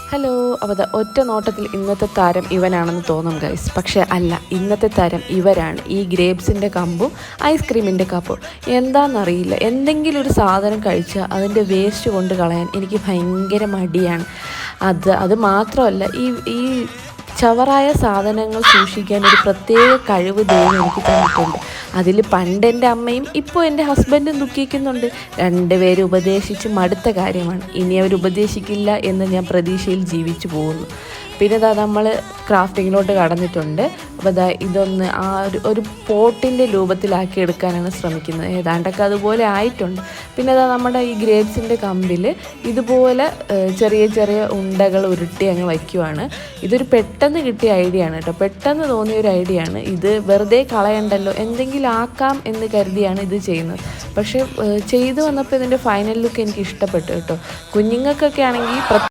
Hello. അപ്പോൾ ഒറ്റ നോട്ടത്തിൽ ഇന്നത്തെ താരം ഇവനാണെന്ന് തോന്നും ഗൈസ്, പക്ഷേ അല്ല. ഇന്നത്തെ താരം ഇവരാണ്. ഈ ഗ്രേപ്സിൻ്റെ കമ്പും ഐസ്ക്രീമിൻ്റെ കപ്പും എന്താണെന്നറിയില്ല. എന്തെങ്കിലും ഒരു സാധനം കഴിച്ചാൽ അതിൻ്റെ വേസ്റ്റ് കൊണ്ട് കളയാൻ എനിക്ക് ഭയങ്കര മടിയാണ്. അത് മാത്രമല്ല, ഈ ചവറായ സാധനങ്ങൾ സൂക്ഷിക്കാൻ ഒരു പ്രത്യേക കഴിവ് ദൈവം എനിക്ക് തന്നിട്ടുണ്ട്. അതിൽ പണ്ട് എൻ്റെ അമ്മയും ഇപ്പോൾ എൻ്റെ ഹസ്ബൻഡും ദുഃഖിക്കുന്നുണ്ട്. രണ്ടുപേരും ഉപദേശിച്ച് മടുത്ത കാര്യമാണ്. ഇനി അവർ ഉപദേശിക്കില്ല എന്ന് ഞാൻ പ്രതീക്ഷയിൽ ജീവിച്ചു പോകുന്നു. പിന്നെ നമ്മൾ ക്രാഫ്റ്റിങ്ങിലോട്ട് കടന്നിട്ടുണ്ട്. അപ്പോൾ ഇതൊന്ന് ഒരു പോട്ടിൻ്റെ രൂപത്തിലാക്കി എടുക്കാനാണ് ശ്രമിക്കുന്നത്. ഏതാണ്ടൊക്കെ അതുപോലെ ആയിട്ടുണ്ട്. പിന്നെ നമ്മുടെ ഈ ഗ്രേപ്സിൻ്റെ കമ്പിൽ ഇതുപോലെ ചെറിയ ചെറിയ ഉണ്ടകൾ ഉരുട്ടി അങ്ങ് വയ്ക്കുവാണ്. ഇതൊരു പെട്ടെന്ന് കിട്ടിയ ഐഡിയ ആണ് കേട്ടോ. പെട്ടെന്ന് തോന്നിയ ഒരു ഐഡിയ ആണ്. ഇത് വെറുതെ കളയണ്ടല്ലോ, എന്തെങ്കിലും ആക്കാം എന്ന് കരുതിയാണ് ഇത് ചെയ്യുന്നത്. പക്ഷേ ചെയ്തു വന്നപ്പോൾ ഇതിൻ്റെ ഫൈനൽ ലുക്ക് എനിക്ക് ഇഷ്ടപ്പെട്ടു കേട്ടോ. കുഞ്ഞുങ്ങൾക്കൊക്കെ ആണെങ്കിൽ